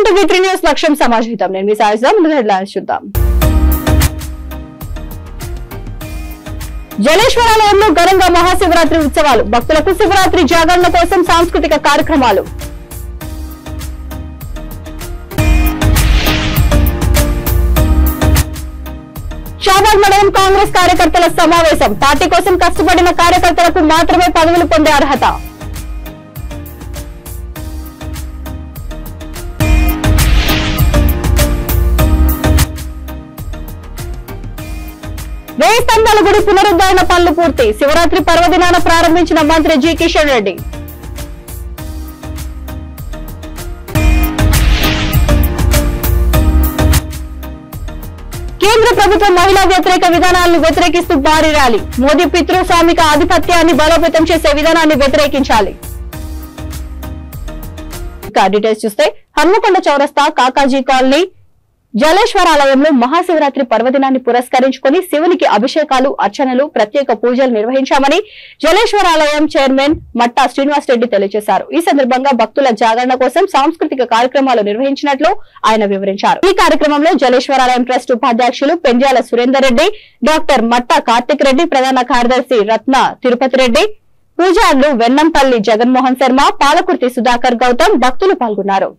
Welcome to V3 news లక్ష్యం సమాజహితం. నేను మీ సాయిజా. ముందుగా హెడ్లైన్స్ చూద్దాం. జలేశ్వరాలయంలో ఘనంగా మహాశివరాత్రి ఉత్సవాలు. భక్తులకు శివరాత్రి జాగరణ కోసం సాంస్కృతిక కార్యక్రమాలు. షాబాద్ మండలం కాంగ్రెస్ కార్యకర్తల సమావేశం. పార్టీ కోసం కష్టపడిన కార్యకర్తలకు మాత్రమే పదవులు పొందే అర్హత. వేయి స్తంభాల గుడి పునరుద్ధరణ పనులు పూర్తి. శివరాత్రి పర్వదినాన ప్రారంభించిన మంత్రి జి కిషన్ రెడ్డి. కేంద్ర ప్రభుత్వం మహిళా వ్యతిరేక విధానాలను వ్యతిరేకిస్తూ భారీ ర్యాలీ. మోదీ పితృస్వామిక ఆధిపత్యాన్ని బలోపేతం చేసే విధానాన్ని వ్యతిరేకించాలి. ఇక డీటెయిల్స్ చూస్తే హన్మకొండ చౌరస్తా కాకాజీ కాలనీ జలేశ్వరాలయంలో మహాశివరాత్రి పర్వదినాన్ని పురస్కరించుకుని శివునికి అభిషేకాలు, అర్చనలు, ప్రత్యేక పూజలు నిర్వహించామని జలేశ్వరాలయం చైర్మన్ మట్టా శ్రీనివాస్ రెడ్డి తెలియజేశారు. ఈ సందర్భంగా భక్తుల జాగరణ కోసం సాంస్కృతిక కార్యక్రమాలు నిర్వహించినట్లు ఆయన వివరించారు. ఈ కార్యక్రమంలో జలేశ్వరాలయం ట్రస్ట్ ఉపాధ్యక్షులు పెండ్యాల సురేందర్ రెడ్డి, డాక్టర్ మట్టా కార్తిక్ రెడ్డి, ప్రధాన కార్యదర్శి రత్న తిరుపతి రెడ్డి, పూజారులు వెన్నంపల్లి జగన్మోహన్ శర్మ, పాలకుర్తి సుధాకర్ గౌతమ్ భక్తులు పాల్గొన్నారు.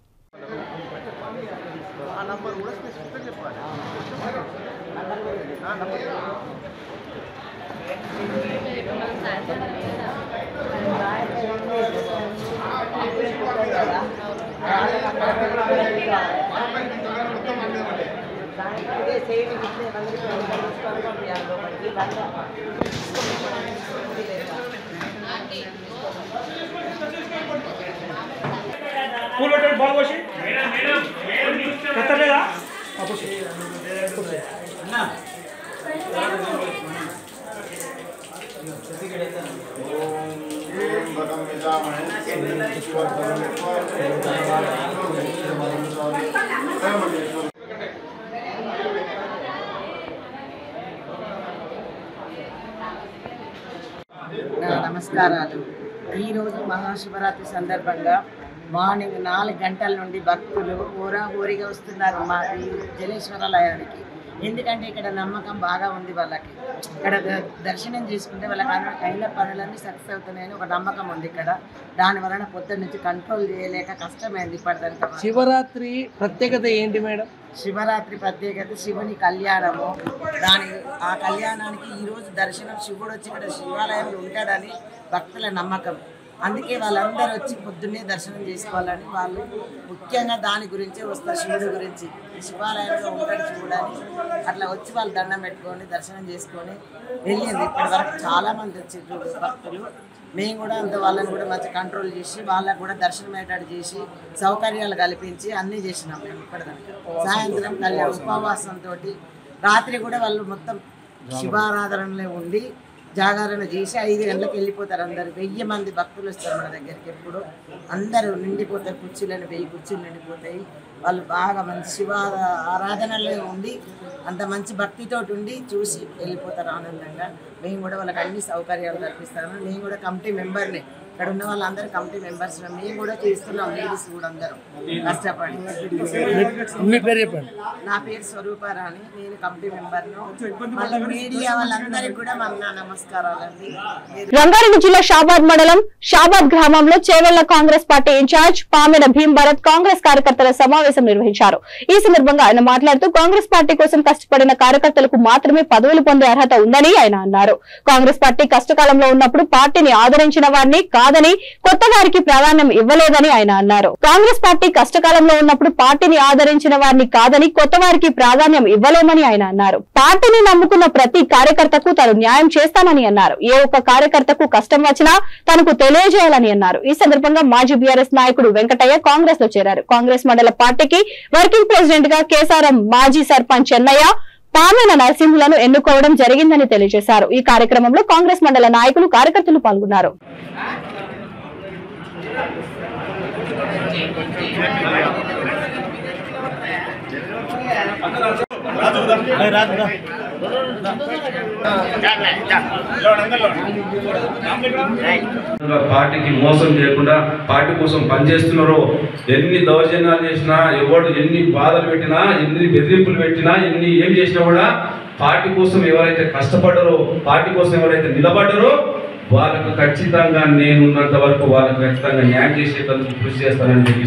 నమస్కారాలు. ఈరోజు మహాశివరాత్రి సందర్భంగా మార్నింగ్ 4 గంటల నుండి భక్తులు హోరాహోరీగా వస్తున్నారు మా ఈ జలేశ్వరాలయానికి. ఎందుకంటే ఇక్కడ నమ్మకం బాగా ఉంది వాళ్ళకి. ఇక్కడ దర్శనం చేసుకుంటే వాళ్ళకి అయిన పనులన్నీ సక్సెస్ అవుతున్నాయని ఒక నమ్మకం ఉంది ఇక్కడ. దాని వలన పొద్దున్న నుంచి కంట్రోల్ చేయలేక కష్టమైంది ఇప్పటిదాకా. శివరాత్రి ప్రత్యేకత ఏంటి మేడం? శివరాత్రి ప్రత్యేకత శివుని కళ్యాణము. ఆ కళ్యాణానికి ఈరోజు దర్శనం శివుడు వచ్చి ఇక్కడ శివాలయంలో ఉంటాడని భక్తుల నమ్మకం. అందుకే వాళ్ళందరూ వచ్చి పొద్దున్నే దర్శనం చేసుకోవాలని వాళ్ళు ముఖ్యంగా దాని గురించే వస్తారు. శివుడి గురించి శివాలయంలో ఉంటాడు శివుడు అని అట్లా వచ్చి వాళ్ళు దండం పెట్టుకొని దర్శనం చేసుకొని వెళ్ళింది. ఇప్పటి వరకు చాలామంది వచ్చారు భక్తులు. మేము కూడా అంత వాళ్ళని కూడా మంచి కంట్రోల్ చేసి వాళ్ళకు కూడా దర్శనం అయ్యేటట్టు చేసి సౌకర్యాలు కల్పించి అన్నీ చేసినాం మేము ఇప్పటిదాకా. సాయంత్రం కళ్యాణ ఉపవాసంతో రాత్రి కూడా వాళ్ళు మొత్తం శివారాధనలో ఉండి జాగరణ చేసి 5 గంటలకు వెళ్ళిపోతారు. అందరు 1000 మంది భక్తులు వస్తారు మన దగ్గరికి. ఎప్పుడు అందరూ నిండిపోతారు. కుర్చీలను 1000 కుర్చీలు నిండిపోతాయి. వాళ్ళు బాగా మంచి శివ ఆరాధనలో ఉండి అంత మంచి భక్తితో ఉండి చూసి వెళ్ళిపోతారు ఆనందంగా. మేము కూడా వాళ్ళకి అన్ని సౌకర్యాలు కల్పిస్తాము. నేను కూడా కమిటీ మెంబర్ని. ఇక్కడ ఉన్న వాళ్ళందరూ కమిటీ మెంబర్స్. మేము కూడా చేస్తున్నాం. లేడీస్ కూడా అందరూ కష్టపడి. నా పేరు స్వరూపారాణి. నేను కమిటీ మెంబర్ను. మీడియా వాళ్ళందరికీ కూడా మన నమస్కారాలండి. రంగారెడ్డి జిల్లా షాబాద్ మండలం షాబాద్ గ్రామంలో చేవెళ్ల కాంగ్రెస్ పార్టీ ఇన్ఛార్జ్ పామెన భీమ్ భరత్ కాంగ్రెస్ కార్యకర్తల సమావేశం నిర్వహించారు. ఈ సందర్భంగా ఆయన మాట్లాడుతూ కాంగ్రెస్ పార్టీ కోసం కష్టపడిన కార్యకర్తలకు మాత్రమే పదవులు పొందే అర్హత ఉందని ఆయన అన్నారు. కాంగ్రెస్ పార్టీ కష్టకాలంలో ఉన్నప్పుడు పార్టీని ఆదరించిన వారిని కాదని కొత్త వారికి ప్రాధాన్యం ఇవ్వలేదని ఆయన అన్నారు. కాంగ్రెస్ పార్టీ కష్టకాలంలో ఉన్నప్పుడు పార్టీని ఆదరించిన వారిని కాదని కొత్త వారికి ప్రాధాన్యం ఇవ్వలేమని ఆయన అన్నారు. పార్టీని నమ్ముకున్న ప్రతి కార్యకర్తకు తాను న్యాయం చేస్తానని అన్నారు. ఏ ఒక్క కార్యకర్తకు కష్టం వచ్చినా తనకు తెలియజేయాలని అన్నారు. ఈ సందర్భంగా మాజీ బీఆర్ఎస్ నాయకుడు వెంకటయ్య కాంగ్రెస్ లో చేరారు. కాంగ్రెస్ మండల పార్టీకి వర్కింగ్ ప్రెసిడెంట్ గా కేసారం మాజీ సర్పంచ్ చెన్నయ్య, పామెన నరసింహులను ఎన్నుకోవడం జరిగిందని తెలియజేశారు. ఈ కార్యక్రమంలో కాంగ్రెస్ మండల నాయకులు, కార్యకర్తలు పాల్గొన్నారు. పార్టీకి మోసం చేయకుండా పార్టీ కోసం పనిచేస్తున్నారో, ఎన్ని దౌర్జన్యాలు చేసినా, ఎవరు ఎన్ని బాధలు పెట్టినా, ఎన్ని బెదిరింపులు పెట్టినా, ఏం చేసినా కూడా పార్టీ కోసం ఎవరైతే కష్టపడ్డారో, పార్టీ కోసం ఎవరైతే నిలబడ్డారో వాళ్ళకు ఖచ్చితంగా నేనున్నంత వరకు వాళ్ళకు ఖచ్చితంగా న్యాయం చేసేందుకు కృషి చేస్తానని చెప్పి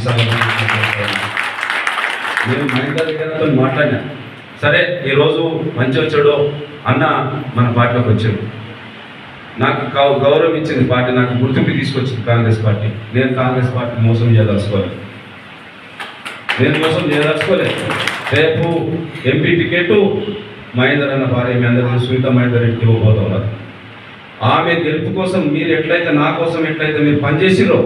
నేను మహిళల గారితో మాట్లాడినా. సరే, ఈరోజు మంచి వచ్చాడు అన్న మన పార్టీలోకి వచ్చాడు, నాకు గౌరవం ఇచ్చింది పార్టీ, నాకు గుర్తింపు తీసుకొచ్చింది కాంగ్రెస్ పార్టీ. నేను కాంగ్రెస్ పార్టీ మోసం చేయదలుచుకోలేదు, రేపు ఎంపీ టికెట్ మహేందర్ అన్న భార్య, మీ అందరూ సునీత మహేందర్ రెడ్డికి ఇవ్వబోతున్నారు. ఆమె గెలుపు కోసం మీరు ఎట్లయితే నా కోసం ఎట్లయితే మీరు పనిచేసిరో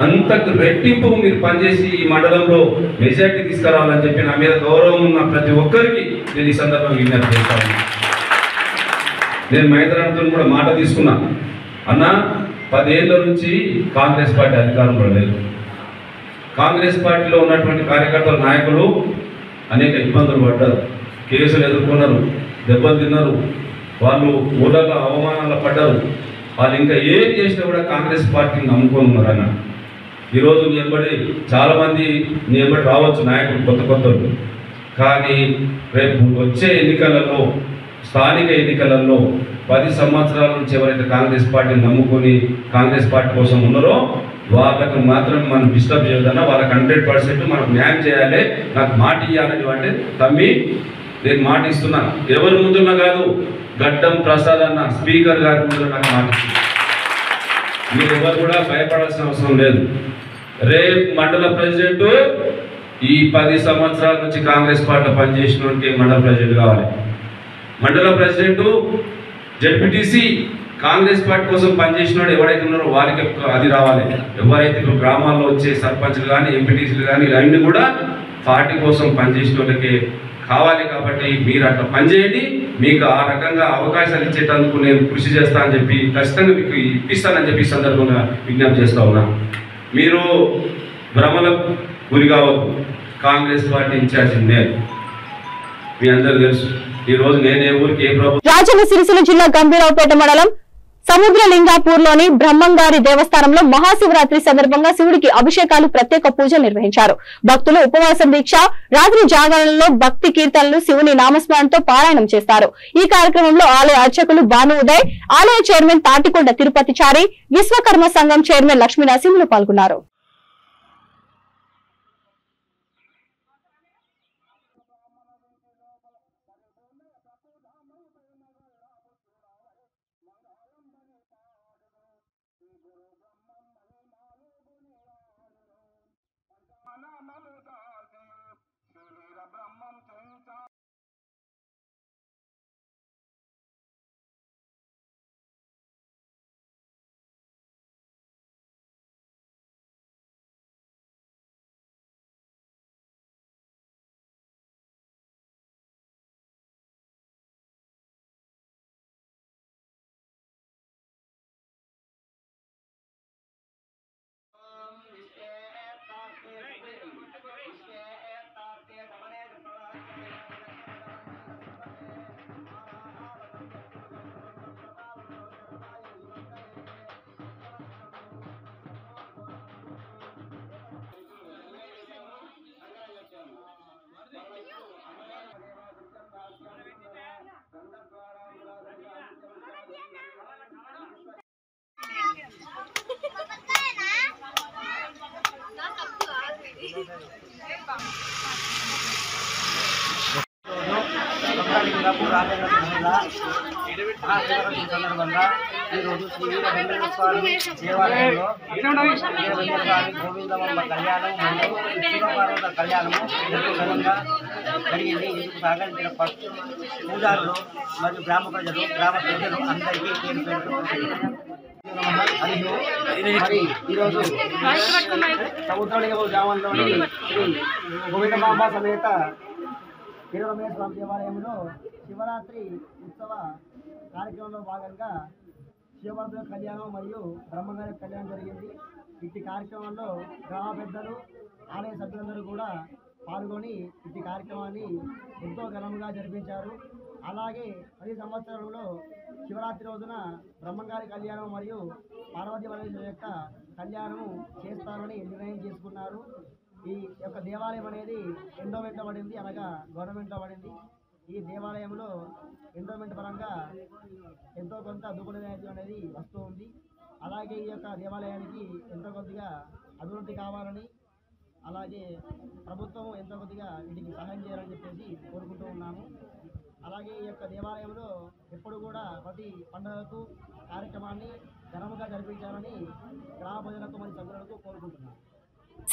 అంతకు రెట్టింపు మీరు పనిచేసి ఈ మండలంలో మెజార్టీ తీసుకురావాలని చెప్పి నా మీద గౌరవం ఉన్న ప్రతి ఒక్కరికి నేను ఈ సందర్భంగా విజ్ఞప్తి చేస్తాను. నేను మహేంద్రనాథ్తో కూడా మాట తీసుకున్నా, అన్న 10 ఏళ్ళ నుంచి కాంగ్రెస్ పార్టీ అధికారంలో లేదు. కాంగ్రెస్ పార్టీలో ఉన్నటువంటి కార్యకర్తల నాయకులు అనేక ఇబ్బందులు పడ్డారు, కేసులు ఎదుర్కొన్నారు, దెబ్బలు తిన్నారు, వాళ్ళు ఊళ్ళలో అవమానాలు పడ్డారు. వాళ్ళు ఇంకా ఏం చేసినా కూడా కాంగ్రెస్ పార్టీని నమ్ముకొని ఉన్నారు. అన్న ఈరోజు నీ ఎంబడి చాలామంది నీ ఎంబడి రావచ్చు నాయకులు కొత్తలు, కానీ రేపు వచ్చే ఎన్నికలలో, స్థానిక ఎన్నికలలో 10 సంవత్సరాల నుంచి ఎవరైతే కాంగ్రెస్ పార్టీని నమ్ముకొని కాంగ్రెస్ పార్టీ కోసం ఉన్నారో వాళ్ళకు మాత్రం మనం డిస్టర్బ్ చేయదన్నా, వాళ్ళకి 100% మనకు న్యాయం చేయాలి, నాకు మాట ఇవ్వాలని. అంటే తమ్మి నేను మాట ఇస్తున్నాను, ఎవరి ముందున్నా కాదు, గడ్డం ప్రసాద్ అన్న స్పీకర్ గారి ముందు నాకు మాట ఇస్తుంది. మీరు ఎవరు కూడా భయపడాల్సిన అవసరం లేదు. రేపు మండల ప్రెసిడెంట్ ఈ 10 సంవత్సరాల నుంచి కాంగ్రెస్ పార్టీలో పనిచేసినోడికి మండల ప్రెసిడెంట్ కావాలి. మండల ప్రెసిడెంట్, జెడ్పీటీసీ కాంగ్రెస్ పార్టీ కోసం పనిచేసినోడు ఎవరైతే ఉన్నారో వాళ్ళకి అది రావాలి. ఎవరైతే ఇప్పుడు గ్రామాల్లో వచ్చే సర్పంచ్లు కానీ ఎంపీటీసీలు కానీ ఇవన్నీ కూడా పార్టీ కోసం పనిచేసిన వాళ్ళకి కావాలి. కాబట్టి మీరు అట్లా పనిచేయండి, మీకు ఆ రకంగా అవకాశాలు ఇచ్చేటందుకు నేను కృషి చేస్తానని చెప్పి ఖచ్చితంగా మీకు ఇప్పిస్తానని చెప్పి సందర్భంగా విజ్ఞప్తి చేస్తా ఉన్నా. మీరు భ్రమలకు గురి కావద్దు. కాంగ్రెస్ పార్టీ ఇన్ఛార్జి నేను, మీ అందరూ తెలుసు. ఈ రోజు నేనే ఊరికి ఏ ప్రభుత్వం. రాజన్న సిరిసిల్ల జిల్లా గంభీరావుపేట మండలం సముద్రలింగాపూర్లోని బ్రహ్మంగారి దేవస్థానంలో మహాశివరాత్రి సందర్భంగా శివుడికి అభిషేకాలు, ప్రత్యేక పూజలు నిర్వహించారు. భక్తులు ఉపవాసం దీక్ష, రాత్రి జాగరణలో భక్తి కీర్తనలు, శివుని నామస్మరణతో పారాయణం చేస్తారు. ఈ కార్యక్రమంలో ఆలయ అర్చకులు భాను ఉదయ్, ఆలయ చైర్మన్ తాటికొండ తిరుపతిచారి, విశ్వకర్మ సంఘం చైర్మన్ లక్ష్మీ నరసింహులు పాల్గొన్నారు. సందర్భంగా ఈరోజు శ్రీ వీరభద్ర స్వామి దేవాలయంలో వీరభద్ర స్వామి గోవిందమ్మ కళ్యాణం మరియు శివపార్వత కళ్యాణము ఎంతో ఘనంగా జరిగింది. ఇందుకు సహకరించిన పూజారులు మరియు గ్రామ ప్రజలు అందరికీ పేరు మరి ఈరోజు సముద్రలింగ గ్రామంలోని శ్రీ గోవిందమాంబ సమేత వీరభద్ర స్వామి దేవాలయంలో శివరాత్రి ఉత్సవ కార్యక్రమంలో భాగంగా శివభద్ర కళ్యాణం మరియు బ్రహ్మంగారి కళ్యాణం జరిగింది. ఇట్టి కార్యక్రమంలో గ్రామ పెద్దలు, ఆలయ సభ్యులందరూ కూడా పాల్గొని ఇట్టి కార్యక్రమాన్ని ఎంతో ఘనంగా జరిపించారు. అలాగే ప్రతి సంవత్సరంలో శివరాత్రి రోజున బ్రహ్మంగారి కళ్యాణం మరియు పార్వతీ పరమేశ్వరుల యొక్క కళ్యాణము చేస్తారని నిర్ణయం చేసుకున్నారు. ఈ యొక్క దేవాలయం అనేది ఎండోమెంట్ పడింది, అనగా గవర్నమెంట్లో పడింది. ఈ దేవాలయంలో ఎండోమెంట్ పరంగా ఎంతో కొంత దుబ్బుడు అనేది వస్తూ ఉంది. అలాగే ఈ యొక్క దేవాలయానికి ఎంతో కొద్దిగా అభివృద్ధి కావాలని, అలాగే ప్రభుత్వం ఎంతో కొద్దిగా వీటికి సహాయం చేయాలని చెప్పేసి కోరుకుంటూ ఉన్నాము. అలాగే ఈ యొక్క దేవాలయంలో ఎప్పుడు కూడా ప్రతి పండుగలకు కార్యక్రమాన్ని ఘనముగా జరిపించాలని గ్రామ ప్రజలకు మరియు సభ్యులకు కోరుకుంటున్నాము.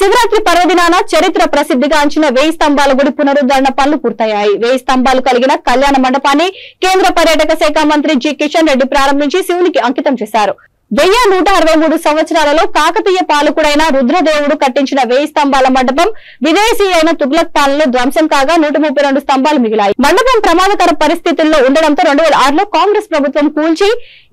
శివరాత్రి పర్వదినాన చరిత్ర ప్రసిద్ధిగాంచిన 1000 స్తంభాల గుడి పునరుద్ధరణ పనులు పూర్తయ్యాయి. 1000 స్తంభాలు కలిగిన కళ్యాణ మండపాన్ని కేంద్ర పర్యాటక శాఖ మంత్రి జి కిషన్ రెడ్డి ప్రారంభించి శివునికి అంకితం చేశారు. 1163 సంవత్సరాలలో కాకతీయ పాలకుడైన రుద్రదేవుడు కట్టించిన 1000 స్తంభాల మండపం విదేశీ అయిన తుగ్లక్ పాలనలో ధ్వంసం కాగా 132 స్తంభాలు మిగిలాయి. మండపం ప్రమాదకర పరిస్థితుల్లో ఉండడంతో 2006లో కాంగ్రెస్ ప్రభుత్వం కూల్చి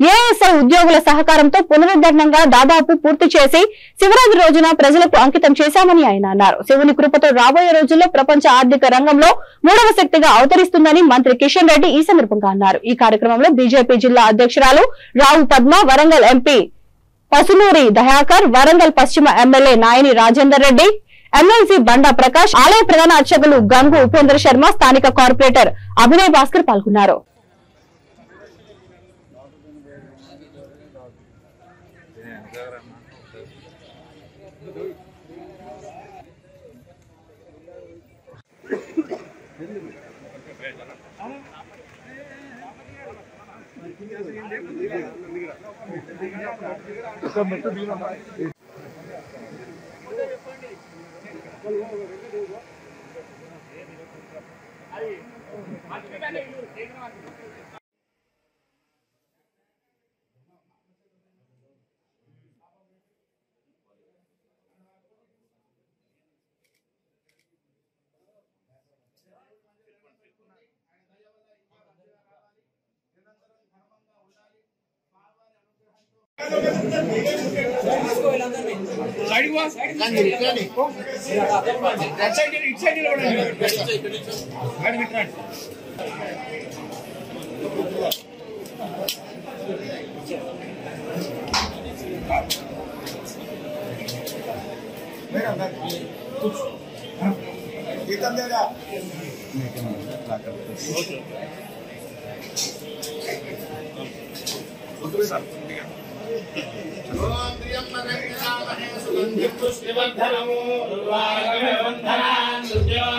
ఏఎస్ఐ ఉద్యోగుల సహకారంతో పునరుద్ధరణంగా దాదాపు పూర్తి చేసి శివరాత్రి రోజున ప్రజలకు అంకితం చేశామని ఆయన అన్నారు. శివుని కృపతో రాబోయే రోజుల్లో ప్రపంచ ఆర్థిక రంగంలో 3వ శక్తిగా అవతరిస్తుందని మంత్రి కిషన్ రెడ్డి ఈ సందర్భంగా అన్నారు. ఈ కార్యక్రమంలో బీజేపీ జిల్లా అధ్యక్షురాలు రావు పద్మ, వరంగల్ ఎంపీ పసునూరి దయాకర్, వరంగల్ పశ్చిమ ఎమ్మెల్యే నాయని రాజేందర్ రెడ్డి, ఎమ్మెల్సీ బండా ప్రకాష్, ఆలయ ప్రధాన అర్చకులు గంగు ఉపేంద్ర శర్మ, స్థానిక కార్పొరేటర్ అభినయ్ భాస్కర్ పాల్గొన్నారు.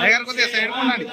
అయ్యారు కొద్దిగా సైడ్ కొనండి.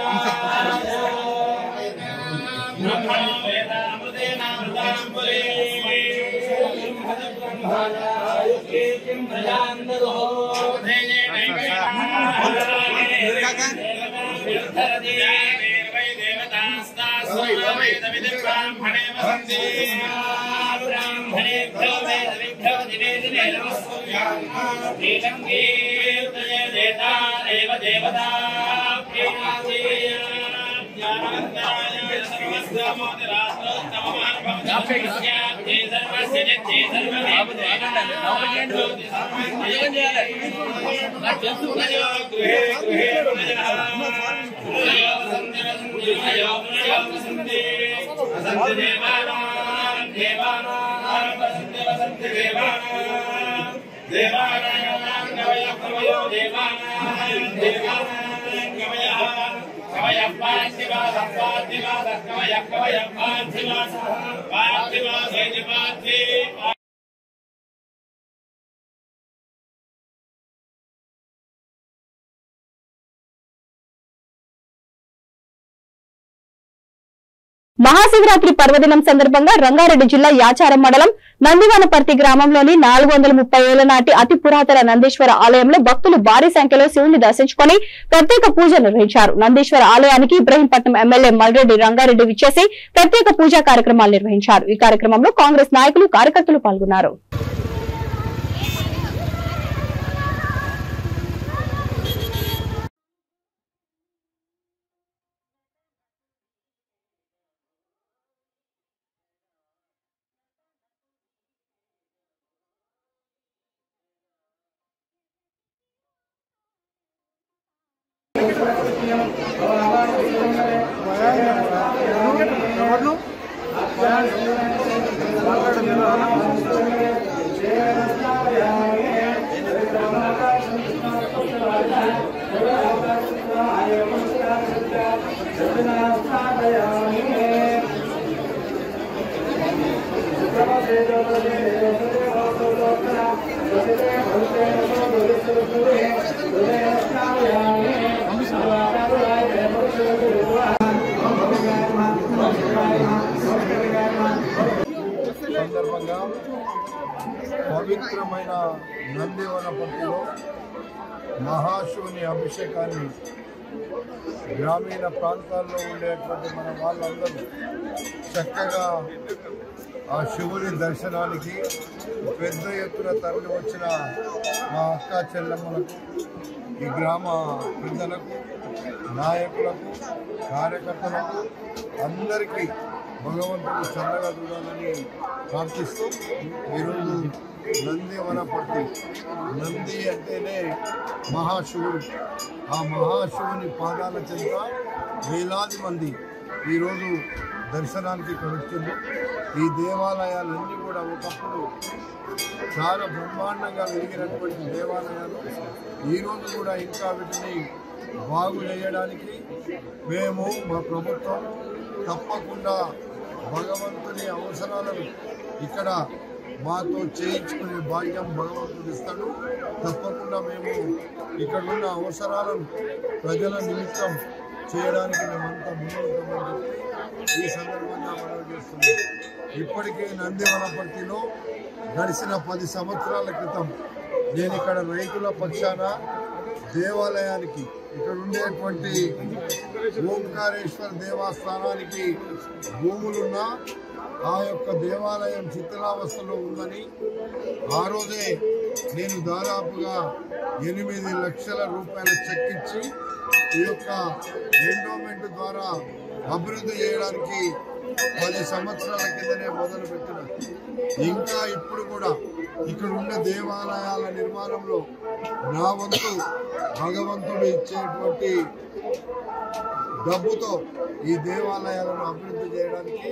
మహాశివరాత్రి పర్వదినం సందర్భంగా రంగారెడ్డి జిల్లా యాచారం మండలం నందివానపర్తి గ్రామంలోని 430 ఏళ్ల నాటి అతి పురాతన నందీశ్వర ఆలయంలో భక్తులు భారీ సంఖ్యలో శివుని దర్శించుకుని ప్రత్యేక పూజలు నిర్వహించారు. నందీశ్వర ఆలయానికి ఇబ్రహీంపట్నం ఎమ్మెల్యే మల్రెడ్డి రంగారెడ్డి విచ్చేసి ప్రత్యేక పూజా కార్యక్రమాలు నిర్వహించారు. ఈ కార్యక్రమంలో కాంగ్రెస్ నాయకులు, కార్యకర్తలు పాల్గొన్నారు. Gracias. సందర్భంగా పవిత్రమైన నందివనపర్తిలో మహాశివుని అభిషేకాన్ని గ్రామీణ ప్రాంతాల్లో ఉండేటువంటి మన వాళ్ళందరూ చక్కగా ఆ శివుని దర్శనానికి పెద్ద ఎత్తున తరలి వచ్చిన మా అక్క చెల్లెమ్మలకు ఈ గ్రామ పెద్దలకు నాయకులకు కార్యకర్తలకు అందరికీ భగవంతుడు చల్లగా చూడాలని ప్రార్థిస్తూ ఈరోజు నందివనపర్తి నంది అంటేనే మహాశివుడు. ఆ మహాశివుని పాదాల చెంత వేలాది మంది ఈరోజు దర్శనానికి ఇక్కడ వచ్చింది. ఈ దేవాలయాలన్నీ కూడా ఒకప్పుడు చాలా బ్రహ్మాండంగా వెలిగినటువంటి దేవాలయాలు ఈరోజు కూడా ఇంకా వీటిని బాగు చేయడానికి మేము మా ప్రభుత్వం తప్పకుండా భగవంతుని అవసరాలను ఇక్కడ మాతో చేయించుకునే భాగ్యం భగవంతుడు ఇస్తాడు. తప్పకుండా మేము ఇక్కడున్న అవసరాలను ప్రజల నిమిత్తం చేయడానికి మేమంతా ముందుంటామని చెప్పి ఈ సందర్భంగా మనం చేస్తున్నాం. ఇప్పటికే నందివనపర్తిలో గడిచిన 10 సంవత్సరాల క్రితం నేను ఇక్కడ రైతుల పక్షాన దేవాలయానికి ఇక్కడ ఉండేటువంటి ఓంకారేశ్వర దేవస్థానానికి భూములున్న ఆ యొక్క దేవాలయం శిథిలావస్థలో ఉందని ఆ రోజే నేను దాదాపుగా 8 లక్షల రూపాయల చెక్ ఇచ్చి ఈ యొక్క ఎండోమెంట్ ద్వారా అభివృద్ధి చేయడానికి 10 సంవత్సరాల కిందనే మొదలుపెట్టిన ఇంకా ఇప్పుడు కూడా ఇక్కడ ఉన్న దేవాలయాల నిర్మాణంలో నా వంతు భగవంతుడు ఇచ్చేటువంటి డబ్బుతో ఈ దేవాలయాలను అభివృద్ధి చేయడానికి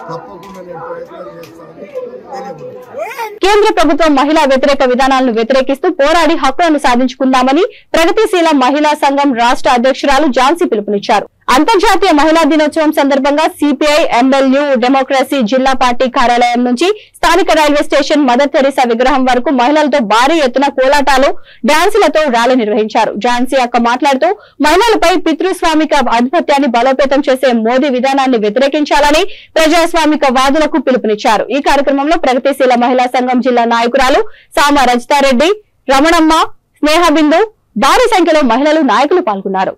తప్పకుండా నేను ప్రయత్నం చేస్తానని తెలియజేస్తున్నాను. కేంద్ర ప్రభుత్వం మహిళా వ్యతిరేక విధానాలను వ్యతిరేకిస్తూ పోరాడి హక్కులను సాధించుకుందామని ప్రగతిశీల మహిళా సంఘం రాష్ట్ర అధ్యక్షురాలు ఝాన్సీ పిలుపునిచ్చారు. అంతర్జాతీయ మహిళా దినోత్సవం సందర్భంగా సిపిఐ ఎంఎల్యూ డెమోక్రసీ జిల్లా పార్టీ కార్యాలయం నుంచి స్థానిక రైల్వే స్టేషన్ మదర్ తెరీసా విగ్రహం వరకు మహిళలతో భారీ ఎత్తున కోలాటాలు డాన్సులతో ర్యాలీ నిర్వహించారు. ఝాన్సీ అక్క మాట్లాడుతూ మహిళలపై పితృస్వామిక ఆధిపత్యాన్ని బలోపేతం చేసే మోదీ విధానాన్ని వ్యతిరేకించాలని ప్రజాస్వామిక వాదులకు పిలుపునిచ్చారు. ఈ కార్యక్రమంలో ప్రగతిశీల మహిళా సంఘం జిల్లా నాయకురాలు సామ రజితారెడ్డి, రమణమ్మ, స్నేహబిందు, భారీ సంఖ్యలో మహిళలు నాయకులు పాల్గొన్నారు.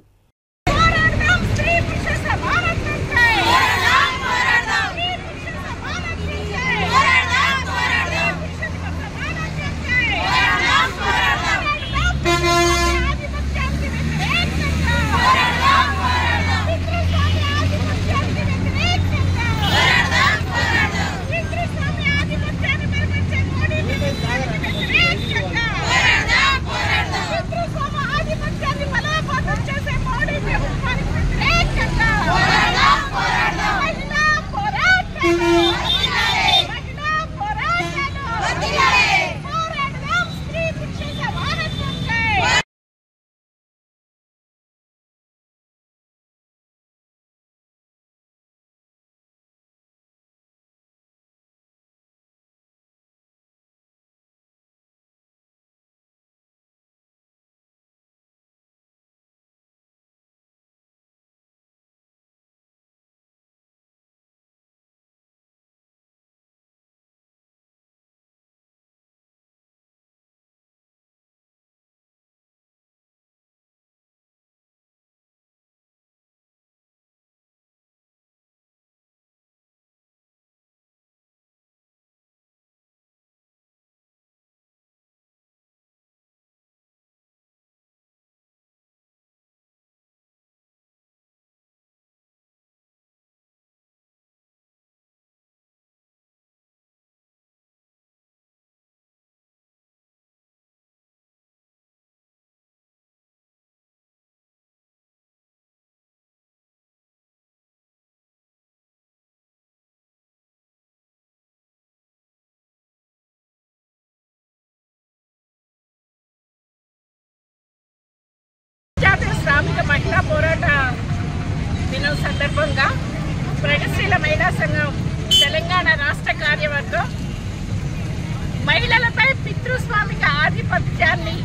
ఆధిపత్యాన్ని బలోపేతం చేసే శ్రామిక మహిళా పోరాట దినం సందర్భంగా ప్రగతిశీల మహిళా సంఘం తెలంగాణ రాష్ట్ర కార్యవర్గం మహిళలపై పితృస్వామిక ఆధిపత్యాన్ని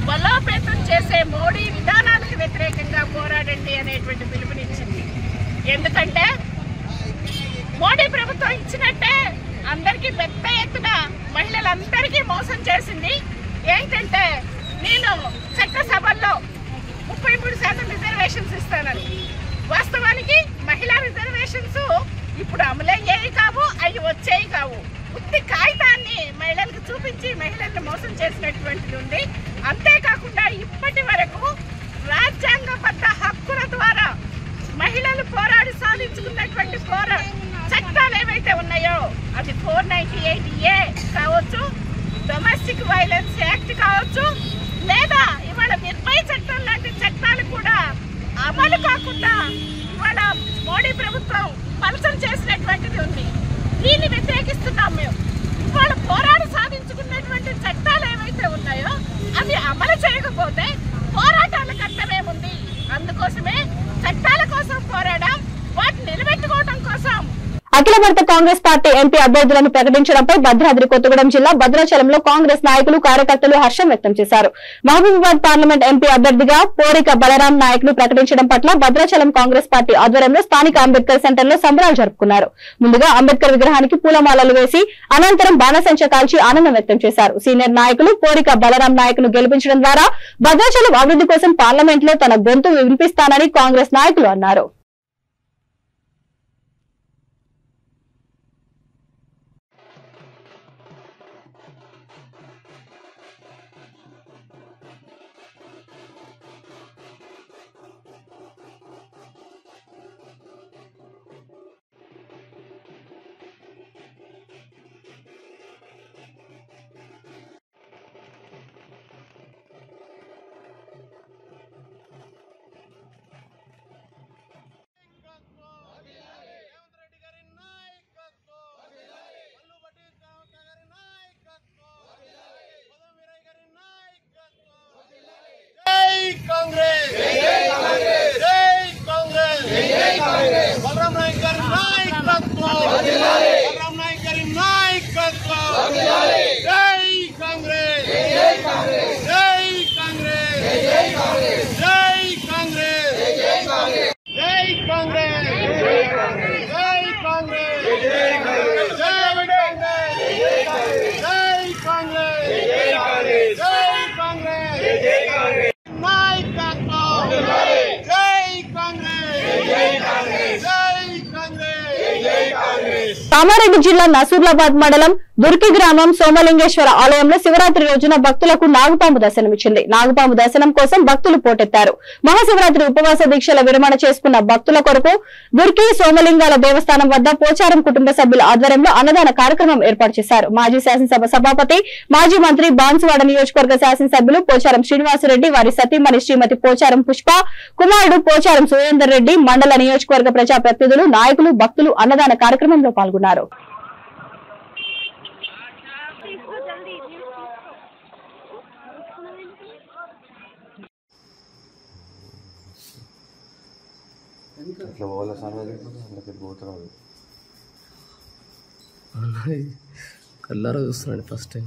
బలోపేతం చేసే మోడీ విధానాలకు వ్యతిరేకంగా పోరాడండి అనేటువంటి పిలుపునిచ్చింది. ఎందుకంటే మోడీ ప్రభుత్వం ఇచ్చినట్టే అందరికీ పెద్ద ఎత్తున మహిళలందరికీ మోసం చేసింది. ఏంటంటే నేను చట్టసభల్లో 33% రిజర్వేషన్స్ ఇస్తానని, వాస్తవానికి మహిళా రిజర్వేషన్స్ ఇప్పుడు అమలయ్యేవి కావు, అవి వచ్చేవి కావు. ఉత్తి కాగితాన్ని మహిళలకు చూపించి మహిళలను మోసం చేసినటువంటిది ఉంది. అంతేకాకుండా ఇప్పటి వరకు రాజ్యాంగబద్ధ హక్కుల ద్వారా మహిళలు పోరాడి సాధించుకున్నటువంటి చట్టాలు ఏవైతే ఉన్నాయో అది 498A కావచ్చు, డొమెస్టిక్ వైలెన్స్ యాక్ట్ కావచ్చు, లేదా ఇవాళ నిర్భయ చట్టం లాంటి చట్టాలు కూడా అమలు కాకుండా ఇవాళ మోడీ ప్రభుత్వం పలసం చేసినటువంటిది ఉంది. దీన్ని వ్యతిరేకిస్తున్నాం మేము. ఇవాళ పోరాడి సాధించుకున్నటువంటి చట్టాలు ఏవైతే ఉన్నాయో అవి అమలు చేయకపోతే పోరాటాలకు అర్థమేముంది? అందుకోసమే చట్టాల కోసం పోరాడాం, వాటిని నిలబెట్టుకోవడం కోసం. అఖిల భారత కాంగ్రెస్ పార్టీ ఎంపీ అభ్యర్థులను ప్రకటించడంపై భద్రాద్రి కొత్తగూడెం జిల్లా భద్రాచలంలో కాంగ్రెస్ నాయకులు కార్యకర్తలు హర్షం వ్యక్తం చేశారు. మహబూబాబాద్ పార్లమెంట్ ఎంపీ అభ్యర్థిగా పోరిక బలరాం నాయకులు ప్రకటించడం పట్ల భద్రాచలం కాంగ్రెస్ పార్టీ ఆధ్వర్యంలో స్థానిక అంబేద్కర్ సెంటర్ లో సంబరాలు జరుపుకున్నారు. ముందుగా అంబేద్కర్ విగ్రహానికి పూలమాలలు వేసి అనంతరం బాణసంచ కాల్చి ఆనందం వ్యక్తం చేశారు. సీనియర్ నాయకులు పోరిక బలరాం నాయకులు గెలిపించడం ద్వారా భద్రాచలం అభివృద్ధి కోసం పార్లమెంట్ లో తన గొంతు వినిపిస్తానని కాంగ్రెస్ నాయకులు అన్నారు. कांग्रेस जय कांग्रेस जय कांग्रेस जय कांग्रेस बलराम नायक गारी नायकत्व बलराम नायक गारी नायकत्व जय कांग्रेस जय कांग्रेस जय कांग्रेस जय कांग्रेस जय कांग्रेस जय कांग्रेस जय कांग्रेस जय कांग्रेस जय कांग्रेस जय कांग्रेस जय कांग्रेस जय कांग्रेस जय कांग्रेस जय कांग्रेस కామారెడ్డి జిల్లా నసూర్లాబాద్ మండలం దుర్కి గ్రామం సోమలింగేశ్వర ఆలయంలో శివరాత్రి రోజున భక్తులకు నాగుపాము దర్శనమిచ్చింది. నాగుపాము దర్శనం కోసం భక్తులు పోటెత్తారు. మహాశివరాత్రి ఉపవాస దీక్షల విరమణ చేసుకున్న భక్తుల కొరకు దుర్కి సోమలింగాల దేవస్థానం వద్ద పోచారం కుటుంబ సభ్యుల ఆధ్వర్యంలో అన్నదాన కార్యక్రమం ఏర్పాటు చేశారు. మాజీ శాసనసభ సభాపతి, మాజీ మంత్రి, బాన్సువాడ నియోజకవర్గ శాసనసభ్యులు పోచారం శ్రీనివాసరెడ్డి, వారి సతీమణి శ్రీమతి పోచారం పుష్ప, కుమారుడు పోచారం సురేందర్ రెడ్డి, మండల నియోజకవర్గ ప్రజాప్రతినిధులు, నాయకులు, భక్తులు అన్నదాన కార్యక్రమంలో పాల్గొన్నారు. కల్లారా చూస్తున్నాడు ఫస్ట్ టైం.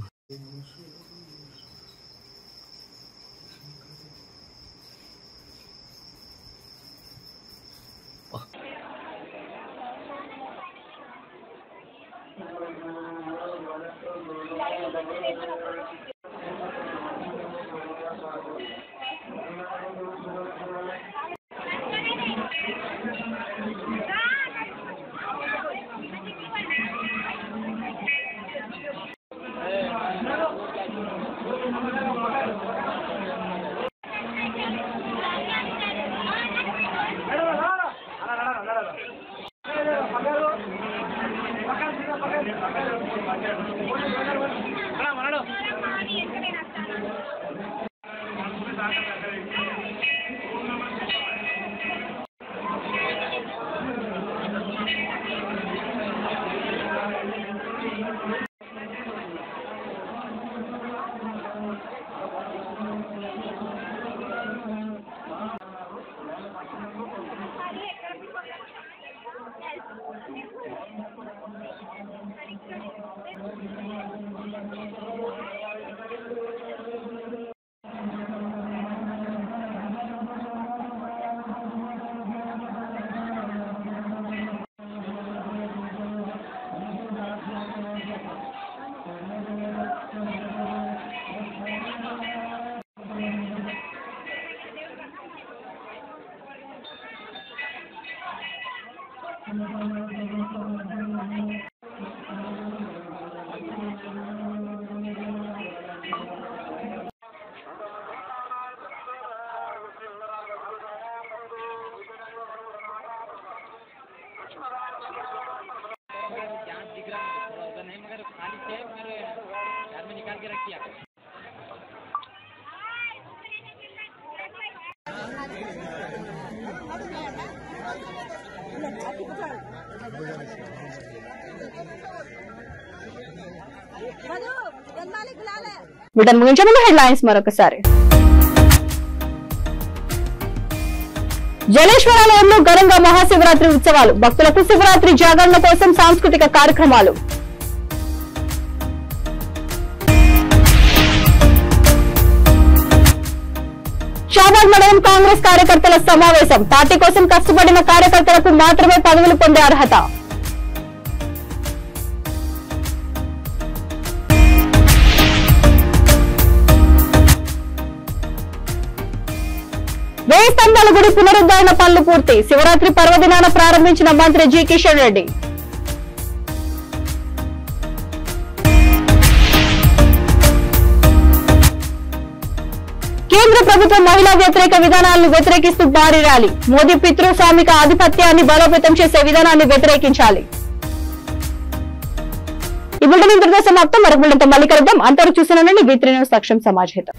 వీటిని ముగించే ముందు హెడ్లైన్స్ మరొకసారి. జలేశ్వరాలయంలో ఘనంగా మహాశివరాత్రి ఉత్సవాలు, భక్తులకు శివరాత్రి జాగరణ కోసం సాంస్కృతిక కార్యక్రమాలు. షాబాద్ మండలం కాంగ్రెస్ కార్యకర్తల సమావేశం, పార్టీ కోసం కష్టపడిన కార్యకర్తలకు మాత్రమే పదవులు పొందే అర్హత. వేయి స్తంభాల గుడి పునరుద్ధరణ పనులు పూర్తి, శివరాత్రి పర్వదినాన ప్రారంభించిన మంత్రి జి కిషన్ రెడ్డి. కేంద్ర ప్రభుత్వం మహిళా వ్యతిరేక విధానాలను వ్యతిరేకిస్తూ భారీ ర్యాలీ, మోదీ పితృస్వామిక ఆధిపత్యాన్ని బలోపేతం చేసే విధానాన్ని వ్యతిరేకించాలి. ఈ బులెటిన్ ఇంతటితో సమాప్తం. మరొక బులెటిన్తో మళ్ళీ కలుద్దాం. అంతవరకు చూసిన V3 న్యూస్ సక్షం సమాజ్ హితం.